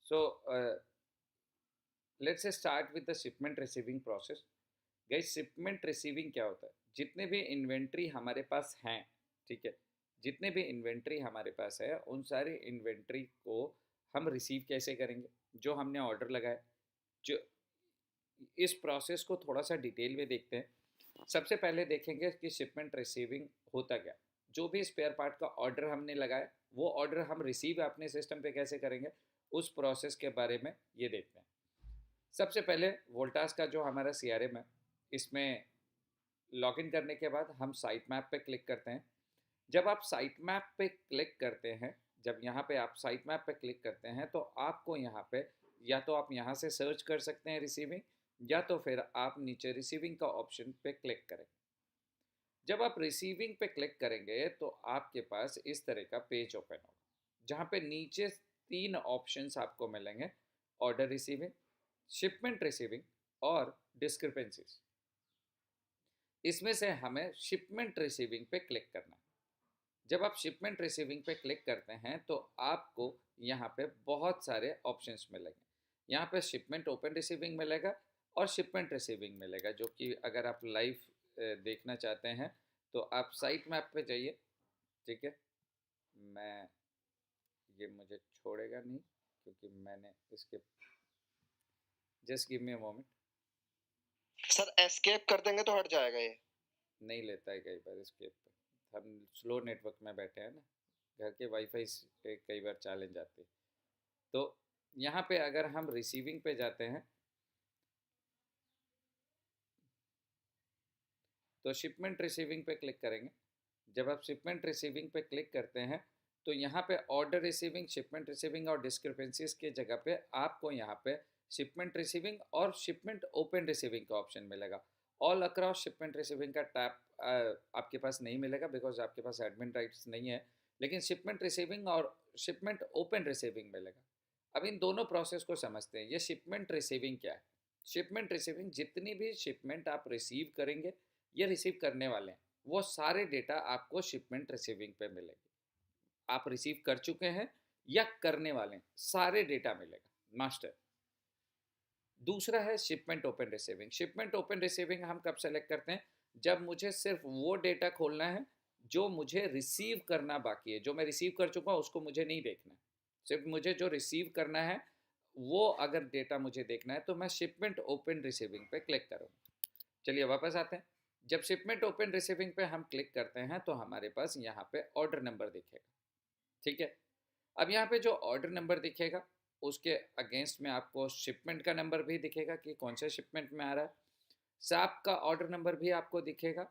So let's start with the shipment receiving process. Guys shipment receiving क्या होता है? जितने भी इन्वेंट्री हमारे पास हैं, ठीक है, जितने भी इन्वेंट्री हमारे पास है उन सारी इन्वेंट्री को हम रिसीव कैसे करेंगे? जो हमने ऑर्डर लगाया, जो इस प्रोसेस को थोड़ा सा डिटेल में देखते हैं। सबसे पहले देखेंगे कि शिपमेंट रिसीविंग होता क्या। जो भी स्पेयर पार्ट का ऑर्डर हमने लगाया वो ऑर्डर हम रिसीव अपने सिस्टम पे कैसे करेंगे, उस प्रोसेस के बारे में ये देखते हैं। सबसे पहले वोल्टास का जो हमारा CRM है, इसमें लॉगिन करने के बाद हम साइट मैप पे क्लिक करते हैं। जब आप साइट मैप पे क्लिक करते हैं, जब यहाँ पे आप साइट मैप पे क्लिक करते हैं तो आपको यहाँ पे या तो आप यहाँ से सर्च कर सकते हैं रिसीविंग, या तो फिर आप नीचे रिसीविंग का ऑप्शन पे क्लिक करें। जब आप रिसीविंग पे क्लिक करेंगे तो आपके पास इस तरह का पेज ओपन होगा, जहाँ पे नीचे 3 ऑप्शंस आपको मिलेंगे: ऑर्डर रिसीविंग, शिपमेंट रिसीविंग और डिस्क्रिपेंसीज। इसमें से हमें शिपमेंट रिसीविंग पे क्लिक करना है। जब आप शिपमेंट रिसीविंग पे क्लिक करते हैं तो आपको यहाँ पे बहुत सारे ऑप्शंस मिलेंगे। यहाँ पे शिपमेंट ओपन रिसीविंग मिलेगा और शिपमेंट रिसीविंग मिलेगा, जो कि अगर आप लाइव देखना चाहते हैं तो आप साइट मैप पे जाइए। ठीक है, मैं ये मुझे छोड़ेगा नहीं क्योंकि मैंने इसके, just give me a moment. Sir escape कर देंगे तो हट जाएगा ये। नहीं लेता है कई बार एस्केप पे, हम स्लो नेटवर्क में बैठे हैं ना, घर के वाईफाई पे कई बार चैलेंज आती है। तो यहाँ पे अगर हम रिसीविंग पे जाते हैं तो शिपमेंट रिसीविंग पे क्लिक करेंगे। जब आप शिपमेंट रिसीविंग पे क्लिक करते हैं तो यहाँ पे ऑर्डर रिसीविंग, शिपमेंट रिसीविंग और डिस्क्रिपेंसीज के जगह पे आपको यहाँ पे शिपमेंट रिसीविंग और शिपमेंट ओपन रिसीविंग का ऑप्शन मिलेगा। ऑल अक्रॉस शिपमेंट रिसीविंग का टैप आपके पास नहीं मिलेगा बिकॉज आपके पास एडमिन राइट्स नहीं है, लेकिन शिपमेंट रिसीविंग और शिपमेंट ओपन रिसीविंग मिलेगा। अब इन दोनों प्रोसेस को समझते हैं। ये शिपमेंट रिसीविंग क्या है? शिपमेंट रिसीविंग, जितनी भी शिपमेंट आप रिसीव करेंगे या रिसीव करने वाले हैं, वो सारे डेटा आपको शिपमेंट रिसीविंग पे मिलेंगे। आप रिसीव कर चुके हैं या करने वाले हैं, सारे डेटा मिलेगा मास्टर। दूसरा है shipment open receiving. Shipment open receiving हम कब सेलेक्ट करते हैं? जब मुझे सिर्फ वो डेटा खोलना है जो मुझे रिसीव करना बाकी है। जो मैं रिसीव कर चुका हूँ उसको मुझे नहीं देखना है, सिर्फ मुझे जो रिसीव करना है वो अगर डेटा मुझे देखना है तो मैं शिपमेंट ओपन रिसीविंग पे क्लिक करूँगा। चलिए वापस आते हैं। जब शिपमेंट ओपन रिसीविंग पे हम क्लिक करते हैं तो हमारे पास यहाँ पे ऑर्डर नंबर दिखेगा। ठीक है, अब यहाँ पे जो ऑर्डर नंबर दिखेगा उसके अगेंस्ट में आपको शिपमेंट का नंबर भी दिखेगा कि कौन सा शिपमेंट में आ रहा है। साप का ऑर्डर नंबर भी आपको दिखेगा।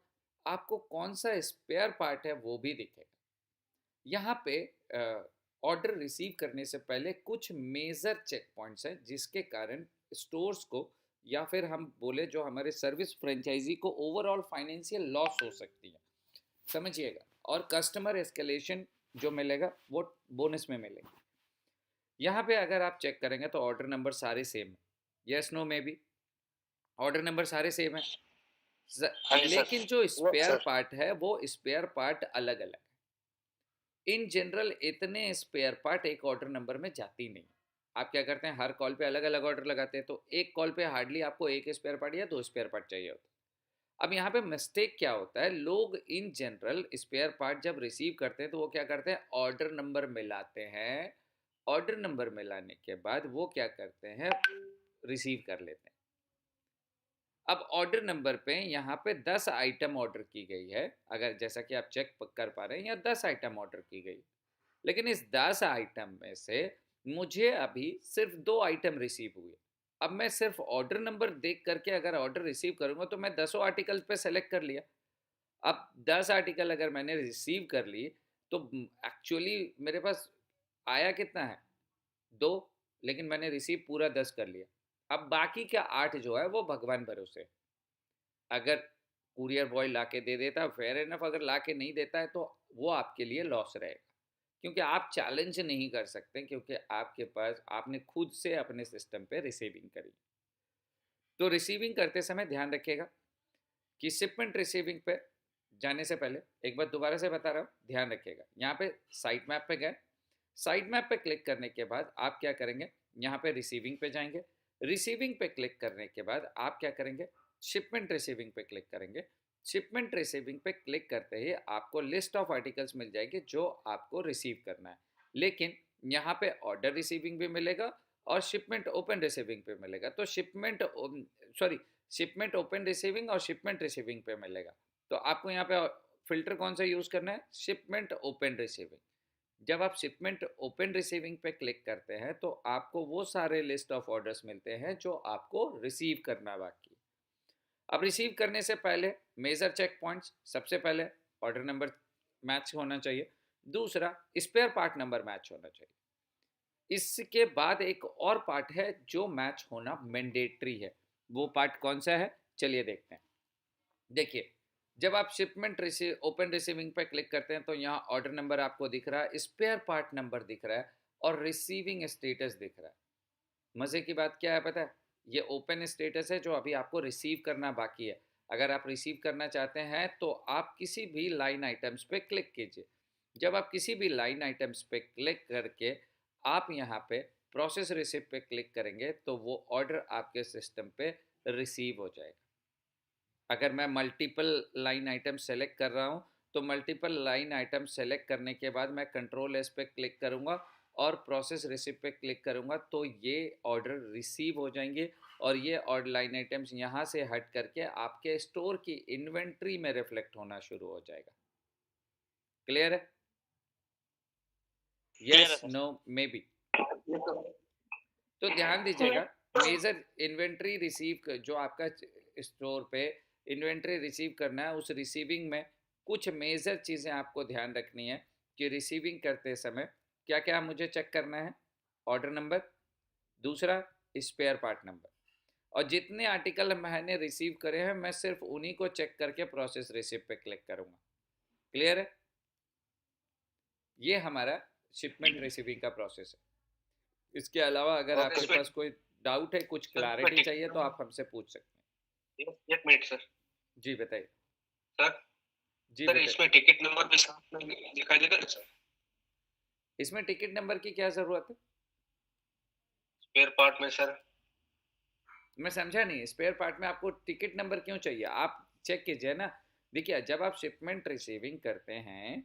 आपको कौन सा स्पेयर पार्ट है वो भी दिखेगा। यहाँ पे ऑर्डर रिसीव करने से पहले कुछ मेजर चेक पॉइंट्स हैं जिसके कारण स्टोर्स को या फिर हम बोले जो हमारे सर्विस फ्रेंचाइजी को ओवरऑल फाइनेंशियल लॉस हो सकती है, समझिएगा। और कस्टमर एस्केलेशन जो मिलेगा वो बोनस में मिलेगा। यहाँ पे अगर आप चेक करेंगे तो ऑर्डर नंबर सारे सेम है, यस नो में भी ऑर्डर नंबर सारे सेम है, हाँ जी सर। लेकिन जो यस स्पेयर सर। पार्ट है वो स्पेयर पार्ट अलग अलग है। इन जनरल इतने स्पेयर पार्ट एक ऑर्डर नंबर में जाती नहीं। आप क्या करते हैं, हर कॉल पे अलग अलग ऑर्डर लगाते हैं, तो एक कॉल पे हार्डली आपको एक स्पेयर पार्ट या दो स्पेयर पार्ट चाहिए होता है। अब यहाँ पे मिस्टेक क्या होता है, लोग इन जनरल स्पेयर पार्ट जब रिसीव करते हैं तो वो क्या करते हैं, ऑर्डर नंबर मिलाते हैं। ऑर्डर नंबर मिलाने के बाद वो क्या करते हैं, रिसीव कर लेते हैं। अब ऑर्डर नंबर पे यहाँ पे 10 आइटम ऑर्डर की गई है, अगर जैसा कि आप चेक कर पा रहे हैं, या 10 आइटम ऑर्डर की गई, लेकिन इस 10 आइटम में से मुझे अभी सिर्फ 2 आइटम रिसीव हुए। अब मैं सिर्फ ऑर्डर नंबर देख करके अगर ऑर्डर रिसीव करूंगा तो मैं 10 आर्टिकल पे सेलेक्ट कर लिया। अब 10 आर्टिकल अगर मैंने रिसीव कर ली तो एक्चुअली मेरे पास आया कितना है, 2, लेकिन मैंने रिसीव पूरा 10 कर लिया। अब बाकी का 8 जो है वो भगवान भरोसे। अगर कुरियर बॉय ला के दे देता है फेयर इनफ, अगर ला के नहीं देता है तो वो आपके लिए लॉस रहेगा, क्योंकि आप चैलेंज नहीं कर सकते, क्योंकि आपके पास आपने खुद से अपने सिस्टम पे रिसीविंग करी। तो रिसीविंग करते समय ध्यान रखिएगा कि शिपमेंट रिसीविंग पे जाने से पहले एक बार दोबारा से बता रहा हूँ, ध्यान रखिएगा। यहाँ पे साइट मैप पे गए, साइट मैप पे क्लिक करने के बाद आप क्या करेंगे, यहाँ पे रिसीविंग पे जाएंगे। रिसीविंग पे क्लिक करने के बाद आप क्या करेंगे, शिपमेंट रिसीविंग पे क्लिक करेंगे। शिपमेंट रिसीविंग पे क्लिक करते ही आपको लिस्ट ऑफ आर्टिकल्स मिल जाएगी जो आपको रिसीव करना है, लेकिन यहाँ पे ऑर्डर रिसीविंग भी मिलेगा और शिपमेंट ओपन रिसीविंग पे मिलेगा। तो शिपमेंट ओपन रिसीविंग और शिपमेंट रिसीविंग पे मिलेगा। तो आपको यहाँ पे फिल्टर कौन सा यूज़ करना है, शिपमेंट ओपन रिसीविंग। जब आप शिपमेंट ओपन रिसीविंग पे क्लिक करते हैं तो आपको वो सारे लिस्ट ऑफ ऑर्डर्स मिलते हैं जो आपको रिसीव करना बाकी है। अब रिसीव करने से पहले मेजर चेक पॉइंट्स, सबसे पहले ऑर्डर नंबर मैच होना चाहिए, दूसरा स्पेयर पार्ट नंबर मैच होना चाहिए। इसके बाद एक और पार्ट है जो मैच होना मैंडेटरी है। वो पार्ट कौन सा है, चलिए देखते हैं। देखिए, जब आप शिपमेंट ओपन रिसीविंग पे क्लिक करते हैं तो यहाँ ऑर्डर नंबर आपको दिख रहा है, स्पेयर पार्ट नंबर दिख रहा है और रिसीविंग स्टेटस दिख रहा है। मज़े की बात क्या है पता है, ये ओपन स्टेटस है जो अभी आपको रिसीव करना बाकी है। अगर आप रिसीव करना चाहते हैं तो आप किसी भी लाइन आइटम्स पे क्लिक कीजिए। जब आप किसी भी लाइन आइटम्स पे क्लिक करके आप यहाँ पे प्रोसेस रिसिप्ट पे क्लिक करेंगे तो वो ऑर्डर आपके सिस्टम पे रिसीव हो जाएगा। अगर मैं मल्टीपल लाइन आइटम सेलेक्ट कर रहा हूँ तो मल्टीपल लाइन आइटम सेलेक्ट करने के बाद मैं कंट्रोल एस पे क्लिक करूँगा और प्रोसेस रिसिप्ट पे क्लिक करूँगा तो ये ऑर्डर रिसीव हो जाएंगे और ये ऑर्डर लाइन आइटम्स यहाँ से हट करके आपके स्टोर की इन्वेंट्री में रिफ्लेक्ट होना शुरू हो जाएगा। क्लियर है? Yes, no, maybe. तो ध्यान दीजिएगा, मेजर इन्वेंट्री रिसीव जो आपका स्टोर पे इन्वेंट्री रिसीव करना है, उस रिसीविंग में कुछ मेजर चीज़ें आपको ध्यान रखनी है कि रिसीविंग करते समय क्या क्या मुझे चेक करना है, ऑर्डर नंबर, दूसरा स्पेयर पार्ट नंबर, और जितने आर्टिकल मैंने रिसीव करे हैं मैं सिर्फ उन्हीं को चेक करके प्रोसेस रिसिप्ट पे क्लिक करूँगा। क्लियर है? ये हमारा शिपमेंट रिसीविंग का प्रोसेस है। इसके अलावा अगर आपके पास कोई डाउट है, कुछ क्लैरिटी चाहिए तो आप हमसे पूछ सकते हैं। एक मिनट सर। जी बताइए सर। जी सर बताइए। इसमें टिकट नंबर भी साथ में दिखाई देगा ना सर? इसमें टिकट नंबर की क्या ज़रूरत है? स्पेयर पार्ट में सर। मैं समझा नहीं, स्पेयर पार्ट में आपको टिकट नंबर क्यों चाहिए? आप चेक कीजिए ना। देखिए, जब आप शिपमेंट रिसीविंग करते हैं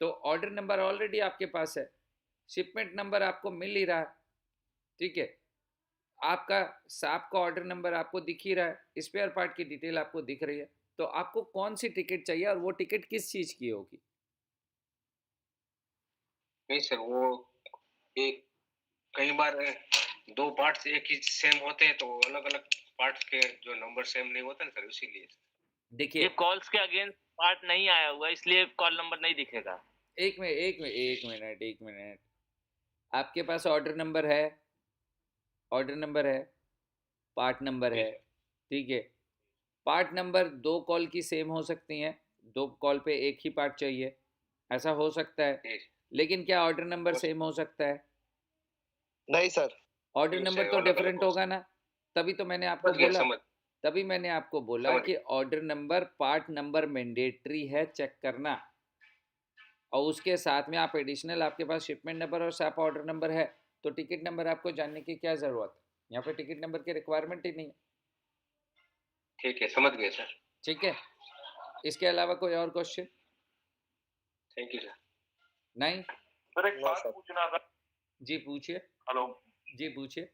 तो ऑर्डर नंबर ऑलरेडी आपके पास है, शिपमेंट नंबर आपको मिल ही रहा है, ठीक है। आपका सांप का ऑर्डर नंबर आपको दिख ही रहा है, स्पेयर पार्ट की डिटेल आपको दिख रही है, तो आपको कौन सी टिकट चाहिए और वो टिकट किस चीज़ की होगी? नहीं सर, वो एक कई बार दो पार्ट्स एक ही सेम होते हैं तो अलग अलग पार्ट्स के जो नंबर सेम नहीं होते ना सर, इसीलिए। देखिए, ये कॉल्स के अगेंस्ट पार्ट नहीं आया हुआ इसलिए कॉल नंबर नहीं दिखेगा। एक मिनट, आपके पास ऑर्डर नंबर है, पार्ट नंबर है, ठीक है। पार्ट नंबर दो कॉल की सेम हो सकती हैं, दो कॉल पे एक ही पार्ट चाहिए, ऐसा हो सकता है, लेकिन क्या ऑर्डर नंबर सेम हो सकता है? नहीं सर। ऑर्डर नंबर तो डिफरेंट होगा ना, तभी तो मैंने आपको बोला, समझ कि order number part number mandatory है चेक करना, और उसके साथ में आप एडिशनल आपके पास शिपमेंट नंबर और साथ ऑर्डर नंबर है तो टिकट नंबर आपको जानने की क्या ज़रूरत है? यहाँ पे टिकट नंबर की रिक्वायरमेंट ही नहीं है। ठीक है, समझ गए सर। ठीक है, इसके अलावा कोई और क्वेश्चन? Thank you sir. नहीं? सर एक बात पूछना था। जी पूछिए। हेलो जी पूछिए।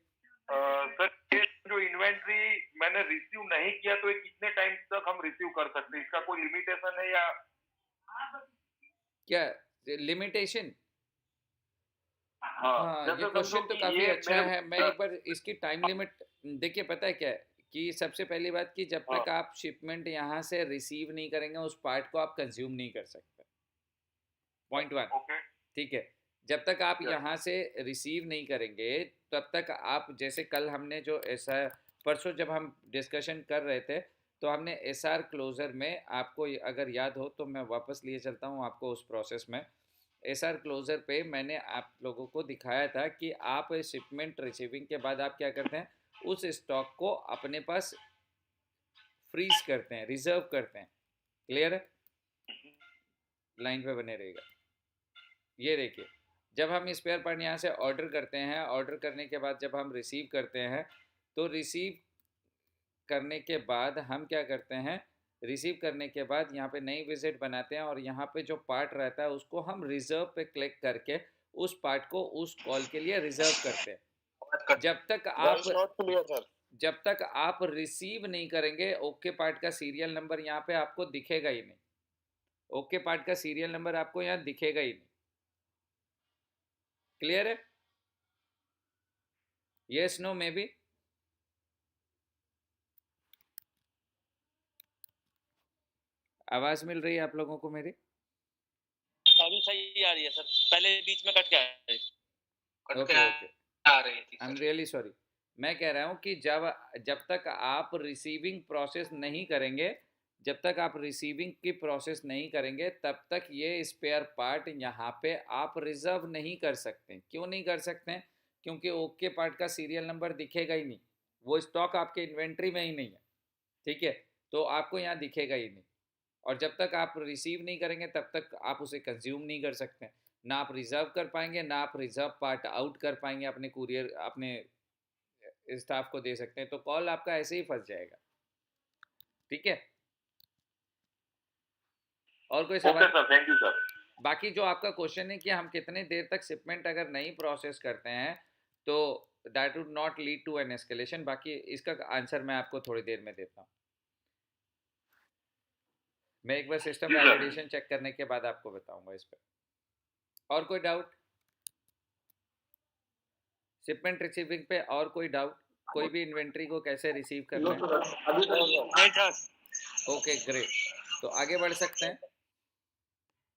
सर, ये जो इन्वेंट्री मैंने रिसीव नहीं किया तो ये कितने टाइम तक हम रिसीव कर सकते हैं? इसका कोई लिमिटेशन है या क्या लिमिटेशन? हाँ, हाँ, ये जैसे क्वेश्चन समझो तो कि काफ़ी ये अच्छा मेरे है। मैं एक बार इसकी टाइम लिमिट, देखिए पता है क्या है कि सबसे पहली बात कि जब तक आप शिपमेंट यहाँ से रिसीव नहीं करेंगे उस पार्ट को आप कंज्यूम नहीं कर सकते। पॉइंट वन, ओके ठीक है। जब तक आप यहाँ से रिसीव नहीं करेंगे तब तक आप, जैसे कल हमने जो ऐसा, परसों जब हम डिस्कशन कर रहे थे तो हमने एसआर क्लोज़र में, आपको अगर याद हो तो मैं वापस लिए चलता हूँ आपको उस प्रोसेस में। एसआर क्लोज़र पे मैंने आप लोगों को दिखाया था कि आप शिपमेंट रिसीविंग के बाद आप क्या करते हैं, उस स्टॉक को अपने पास फ्रीज करते हैं, रिजर्व करते हैं। क्लियर है? लाइन पे बने रहेगा। ये देखिए, जब हम स्पेयर पार्ट यहाँ से ऑर्डर करते हैं, ऑर्डर करने के बाद जब हम रिसीव करते हैं, तो रिसीव करने के बाद हम क्या करते हैं, रिसीव करने के बाद यहाँ पे नई विजिट बनाते हैं और यहाँ पे जो पार्ट रहता है उसको हम रिजर्व पे क्लिक करके उस पार्ट को उस कॉल के लिए रिजर्व करते हैं। जब तक आप रिसीव नहीं करेंगे, ओके पार्ट का सीरियल नंबर यहाँ पे आपको दिखेगा ही नहीं। ओके पार्ट का सीरियल नंबर आपको यहाँ दिखेगा ही नहीं। क्लियर है? Yes no maybe? आवाज मिल रही है आप लोगों को मेरी? अभी सही आ रही है सर, पहले बीच में कट गया है। ओके आ रही थी। I am really sorry. मैं कह रहा हूँ कि जब तक आप रिसीविंग प्रोसेस नहीं करेंगे, जब तक आप रिसीविंग की प्रोसेस नहीं करेंगे, तब तक ये स्पेयर पार्ट यहाँ पे आप रिजर्व नहीं कर सकते। क्यों नहीं कर सकते? क्योंकि ओके पार्ट का सीरियल नंबर दिखेगा ही नहीं, वो स्टॉक आपके इन्वेंट्री में ही नहीं है। ठीक है, तो आपको यहाँ दिखेगा ही नहीं। और जब तक आप रिसीव नहीं करेंगे तब तक आप उसे कंज्यूम नहीं कर सकते। ना आप रिजर्व कर पाएंगे, ना आप रिजर्व पार्ट आउट कर पाएंगे, अपने कुरियर अपने स्टाफ को दे सकते हैं। तो कॉल आपका ऐसे ही फंस जाएगा। ठीक है, और कोई सवाल? Okay sir, thank you sir. बाकी जो आपका क्वेश्चन है कि हम कितने देर तक शिपमेंट अगर नहीं प्रोसेस करते हैं तो that would not lead to an escalation. बाकी इसका आंसर मैं आपको थोड़ी देर में देता हूँ। मैं एक बार सिस्टम वैलिडेशन चेक करने के बाद आपको बताऊंगा इस पर। और कोई डाउट शिपमेंट रिसीविंग पे? और कोई डाउट? कोई भी इन्वेंट्री को कैसे रिसीव करना है? ओके ग्रेट, तो आगे बढ़ सकते हैं।